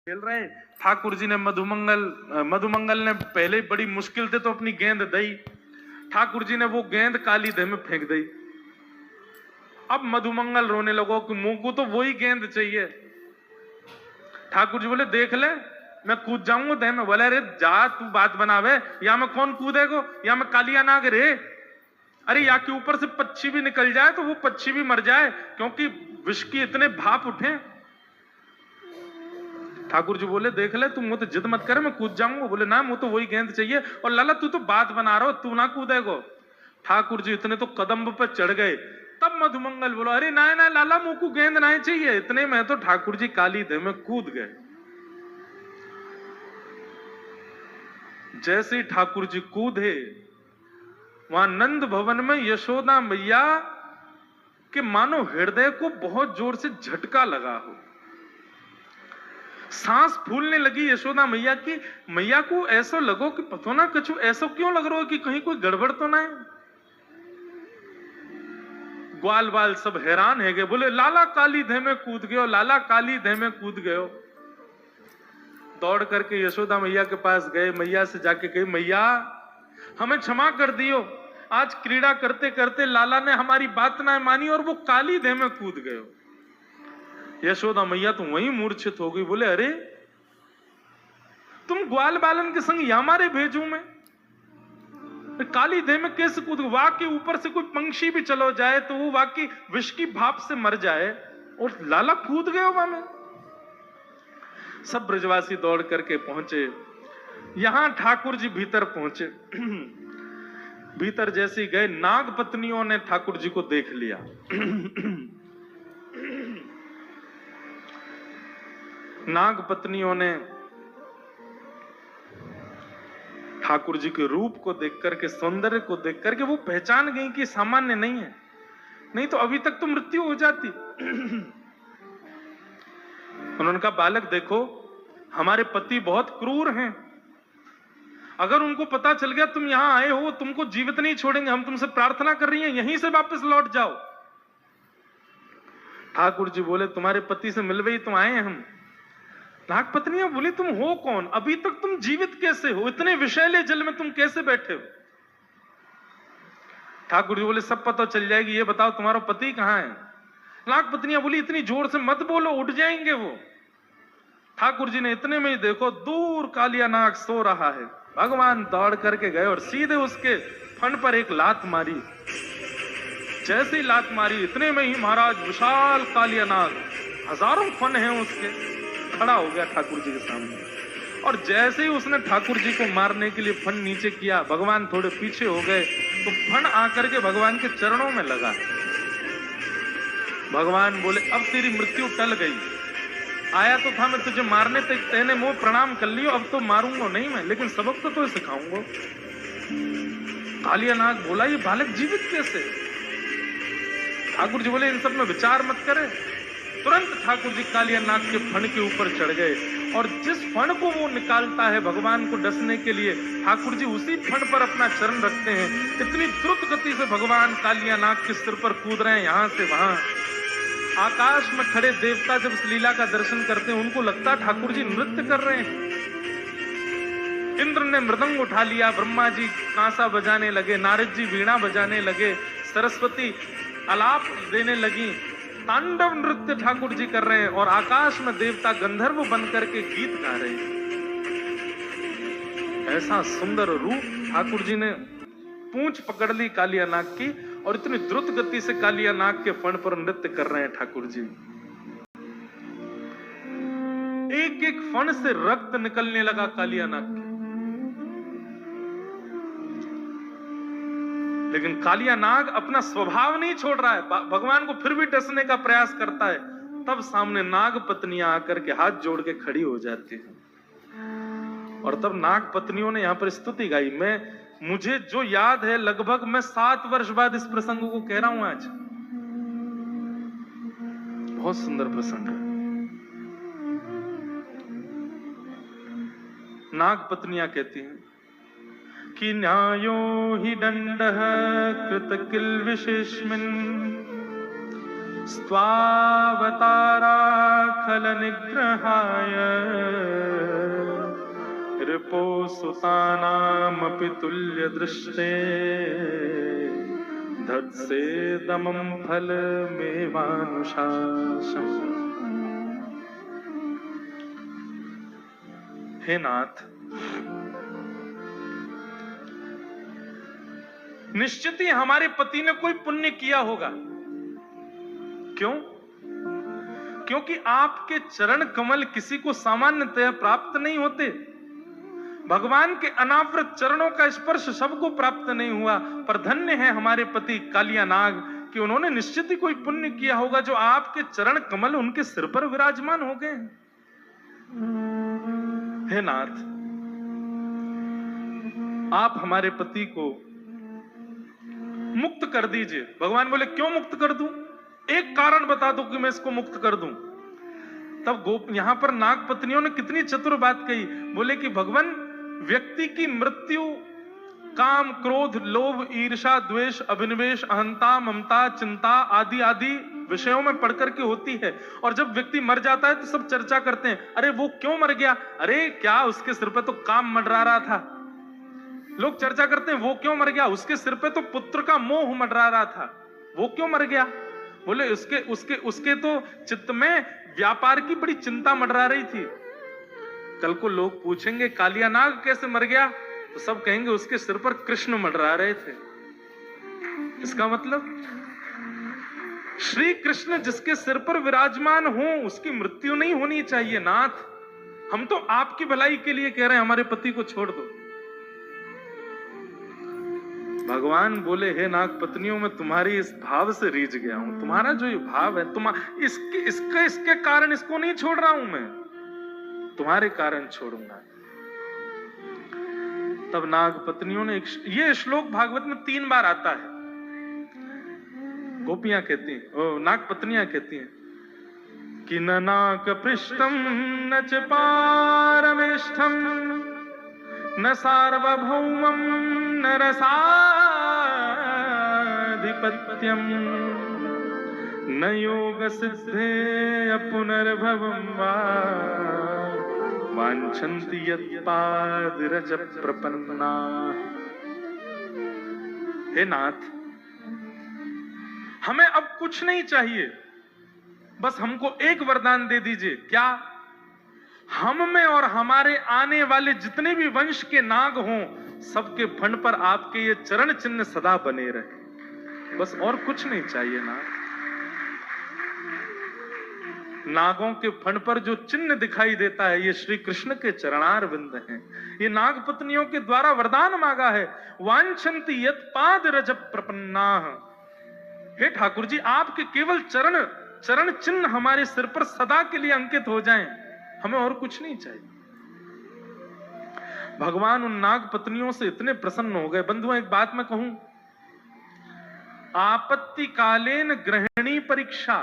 खेल रहे हैं। ठाकुर जी ने मधुमंगल ने पहले बड़ी मुश्किल से तो अपनी गेंद दी। ठाकुर जी ने वो गेंद काली देह में फेंक दी। अब मधुमंगल रोने लगो कि मुंह को तो वही गेंद चाहिए। ठाकुर जी बोले देख ले मैं कूद जाऊंगा देह में। बोले अरे जा तू बात बनावे, या मैं कौन कूदेगो, या मैं कालिया नाग रे। अरे या के ऊपर से पक्षी भी निकल जाए तो वो पक्षी भी मर जाए, क्योंकि विष की इतने भाप उठे। ठाकुर जी बोले देख ले, तुम मुझे जिद मत करे, मैं कूद जाऊंगा। बोले ना मुझे तो वही गेंद चाहिए। और लाला तू तो बात बना रहा हो, तू ना कूदेगो। ठाकुर जी इतने तो कदम पे चढ़ गए। तब मधुमंगल बोला अरे ना ना लाला मुंह को गेंद नहीं चाहिए। इतने में तो ठाकुर जी काली देह में कूद गए। जैसे ठाकुर जी कूदे, वहां नंद भवन में यशोदा मैया के मानो हृदय को बहुत जोर से झटका लगा हो। सांस फूलने लगी यशोदा मैया की। मैया को ऐसा लगो कि पता ना कुछ ऐसा क्यों लग रहा हो कि कहीं कोई गड़बड़ तो ना है। ग्वाल बाल सब हैरान है गए। बोले लाला काली देह में कूद गयो, लाला काली देह में कूद गयो। दौड़ करके यशोदा मैया के पास गए। मैया से जाके कहे मैया हमें क्षमा कर दियो, आज क्रीड़ा करते करते लाला ने हमारी बात ना मानी और वो काली देह में कूद गयो। यशोदा मैया तो वहीं मूर्छित हो गई। बोले अरे तुम ग्वाल बालन के संग या मारे भेजू मैं, काली देह में कैसे कूद। वाक के ऊपर से कोई पंक्षी भी चलो जाए तो वो वाक की विष की भाप से मर जाए, और लाला कूद गए वहां में। सब ब्रजवासी दौड़ करके पहुंचे। यहां ठाकुर जी भीतर पहुंचे। भीतर जैसे गए, नाग पत्नियों ने ठाकुर जी को देख लिया। नाग पत्नियों ने ठाकुर जी के रूप को देख करके, सौंदर्य को देख करके वो पहचान गई कि सामान्य नहीं है, नहीं तो अभी तक तो मृत्यु हो जाती। उन्होंने कहा बालक देखो हमारे पति बहुत क्रूर हैं, अगर उनको पता चल गया तुम यहां आए हो तुमको जीवित नहीं छोड़ेंगे। हम तुमसे प्रार्थना कर रही हैं यहीं से वापस लौट जाओ। ठाकुर जी बोले तुम्हारे पति से मिलवे ही तुम आए हैं हम। नाग पत्नियां बोली तुम हो कौन, अभी तक तुम जीवित कैसे हो, इतने विषैले जल में तुम कैसे बैठे हो। ठाकुर जी बोले सब पता चल जाएगी, ये बताओ तुम्हारा पति कहां है। नाग पत्नियां बोली इतनी जोर से मत बोलो, उठ जाएंगे वो। ठाकुर जी ने इतने में ही देखो दूर कालिया नाग सो रहा है। भगवान दौड़ करके गए और सीधे उसके फन पर एक लात मारी। जैसे ही लात मारी इतने में ही महाराज विशाल कालिया नाग, हजारों फन हैं उसके, खड़ा हो गया ठाकुर जी के सामने। और जैसे ही उसने ठाकुर जी को मारने के लिए फन नीचे किया, भगवान थोड़े पीछे हो गए तो फन आकर के भगवान के चरणों में लगा। भगवान बोले अब तेरी मृत्यु टल गई, आया तो था मैं तुझे मारने तक, तेने मुंह प्रणाम कर लियो, अब तो मारूंगा नहीं मैं, लेकिन सबक तो सिखाऊंगा। कालिया नाग बोला ये बालक जीवित कैसे। ठाकुर जी बोले इन सब में विचार मत करे। तुरंत ठाकुर जी कालिया नाग के फण के ऊपर चढ़ गए, और जिस फण को वो निकालता है भगवान को डसने के लिए, ठाकुर जी उसी फण पर अपना चरण रखते हैं। इतनी द्रुत गति से भगवान कालिया नाग के सिर पर कूद रहे हैं, यहां से वहां। आकाश में खड़े देवता जब इस लीला का दर्शन करते हैं उनको लगता है ठाकुर जी नृत्य कर रहे हैं। इंद्र ने मृदंग उठा लिया, ब्रह्मा जी कांसा बजाने लगे, नारद जी वीणा बजाने लगे, सरस्वती आलाप देने लगी, तांडव नृत्य ठाकुर जी कर रहे हैं, और आकाश में देवता गंधर्व बन करके गीत गा रहे हैं। ऐसा सुंदर रूप ठाकुर जी ने पूंछ पकड़ ली कालिया नाग की, और इतनी द्रुत गति से कालिया नाग के फण पर नृत्य कर रहे हैं ठाकुर जी। एक एक फण से रक्त निकलने लगा कालिया नाग की। लेकिन कालिया नाग अपना स्वभाव नहीं छोड़ रहा है, भगवान को फिर भी डसने का प्रयास करता है। तब सामने नाग पत्नियां आकर के हाथ जोड़ के खड़ी हो जाती है, और तब नाग पत्नियों ने यहां पर स्तुति गाई। मुझे जो याद है लगभग मैं 7 वर्ष बाद इस प्रसंग को कह रहा हूं आज। बहुत सुंदर प्रसंग है। नाग पत्नियां कहती हैं कि न्यायो हि दंडः कृत किल विशेषमिन् स्वावतारा खल निग्रहाय विप्रपो सुतानामपि तुल्य दृष्टे धत्से दमं फलमेवानुशासनम्। हे नाथ, निश्चित ही हमारे पति ने कोई पुण्य किया होगा। क्यों? क्योंकि आपके चरण कमल किसी को सामान्यतः प्राप्त नहीं होते। भगवान के अनावृत चरणों का स्पर्श सबको प्राप्त नहीं हुआ, पर धन्य है हमारे पति कालिया नाग कि उन्होंने निश्चित ही कोई पुण्य किया होगा जो आपके चरण कमल उनके सिर पर विराजमान हो गए। हे नाथ, आप हमारे पति को मुक्त कर दीजिए। भगवान बोले क्यों मुक्त कर दूं? एक कारण बता दो कि मैं इसको मुक्त कर दूं। तब यहां पर नाग पत्नियों ने कितनी चतुर बात कही। बोले कि भगवान, व्यक्ति की मृत्यु काम, क्रोध, लोभ, ईर्ष्या, द्वेष, अभिनिवेश, अहंता, ममता, चिंता आदि आदि विषयों में पढ़कर के होती है। और जब व्यक्ति मर जाता है तो सब चर्चा करते हैं, अरे वो क्यों मर गया? अरे क्या उसके सिर पे तो काम मंडरा रहा था। लोग चर्चा करते हैं वो क्यों मर गया? उसके सिर पे तो पुत्र का मोह मंडरा रहा था, वो क्यों मर गया? बोले उसके तो चित्त में व्यापार की बड़ी चिंता मंडरा रही थी। कल को लोग पूछेंगे कालिया नाग कैसे मर गया, तो सब कहेंगे उसके सिर पर कृष्ण मंडरा रहे थे। इसका मतलब श्री कृष्ण जिसके सिर पर विराजमान हो उसकी मृत्यु नहीं होनी चाहिए। नाथ, हम तो आपकी भलाई के लिए कह रहे हैं, हमारे पति को छोड़ दो। भगवान बोले हे नाग पत्नियों, मैं तुम्हारी इस भाव से रीझ गया हूं। तुम्हारा जो ये भाव है, इसके कारण इसको नहीं छोड़ रहा हूं, मैं तुम्हारे कारण छोड़ूंगा। तब नाग पत्नियों ने ये श्लोक भागवत में 3 बार आता है। गोपियां कहती हैं, नाग पत्नियां कहती हैं कि न नाग पृष्ठम न च पारमेष्ठम न सार्वभौमम न रसाधिपत्यम न योग सिद्धे पुनर्भवम वा वांछन्ति यत्पादरज प्रपन्ना। हे नाथ, हमें अब कुछ नहीं चाहिए, बस हमको एक वरदान दे दीजिए। क्या? हम में और हमारे आने वाले जितने भी वंश के नाग हों, सबके फण पर आपके ये चरण चिन्ह सदा बने रहे, बस और कुछ नहीं चाहिए। नागों के फण पर जो चिन्ह दिखाई देता है, ये श्री कृष्ण के चरणार बिंद हैं। ये नाग पत्नियों के द्वारा वरदान मांगा है। वांछन्ति यत् पाद रज प्रपन्नाः। हे ठाकुर जी, आपके केवल चरण चिन्ह हमारे सिर पर सदा के लिए अंकित हो जाएं, हमें और कुछ नहीं चाहिए। भगवान उन नाग पत्नियों से इतने प्रसन्न हो गए। बंधुओं, एक बात मैं कहूं, आपत्ति कालेन ग्रहणी परीक्षा।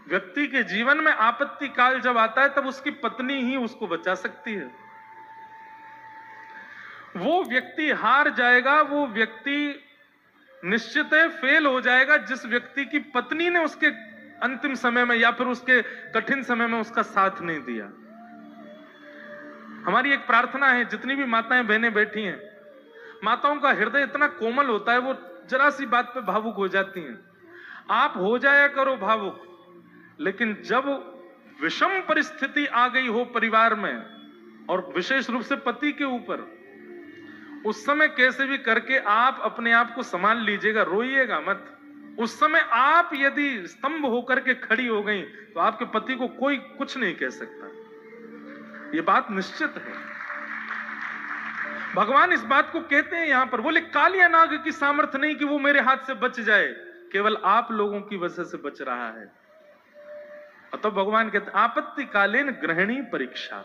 व्यक्ति के जीवन में आपत्ति काल जब आता है तब उसकी पत्नी ही उसको बचा सकती है। वो व्यक्ति हार जाएगा, वो व्यक्ति निश्चित है फेल हो जाएगा जिस व्यक्ति की पत्नी ने उसके अंतिम समय में या फिर उसके कठिन समय में उसका साथ नहीं दिया। हमारी एक प्रार्थना है, जितनी भी माताएं बहनें बैठी हैं, माताओं का हृदय इतना कोमल होता है, वो जरा सी बात पे भावुक हो जाती हैं। आप हो जाया करो भावुक, लेकिन जब विषम परिस्थिति आ गई हो परिवार में और विशेष रूप से पति के ऊपर, उस समय कैसे भी करके आप अपने आप को संभाल लीजिएगा, रोइएगा मत। उस समय आप यदि स्तंभ होकर के खड़ी हो गई तो आपके पति को कोई कुछ नहीं कह सकता, ये बात निश्चित है। भगवान इस बात को कहते हैं यहां पर, बोले कालिया नाग की सामर्थ्य नहीं कि वो मेरे हाथ से बच जाए, केवल आप लोगों की वजह से बच रहा है। तो भगवान कहते आपत्ति कालीन ग्रहणी परीक्षा।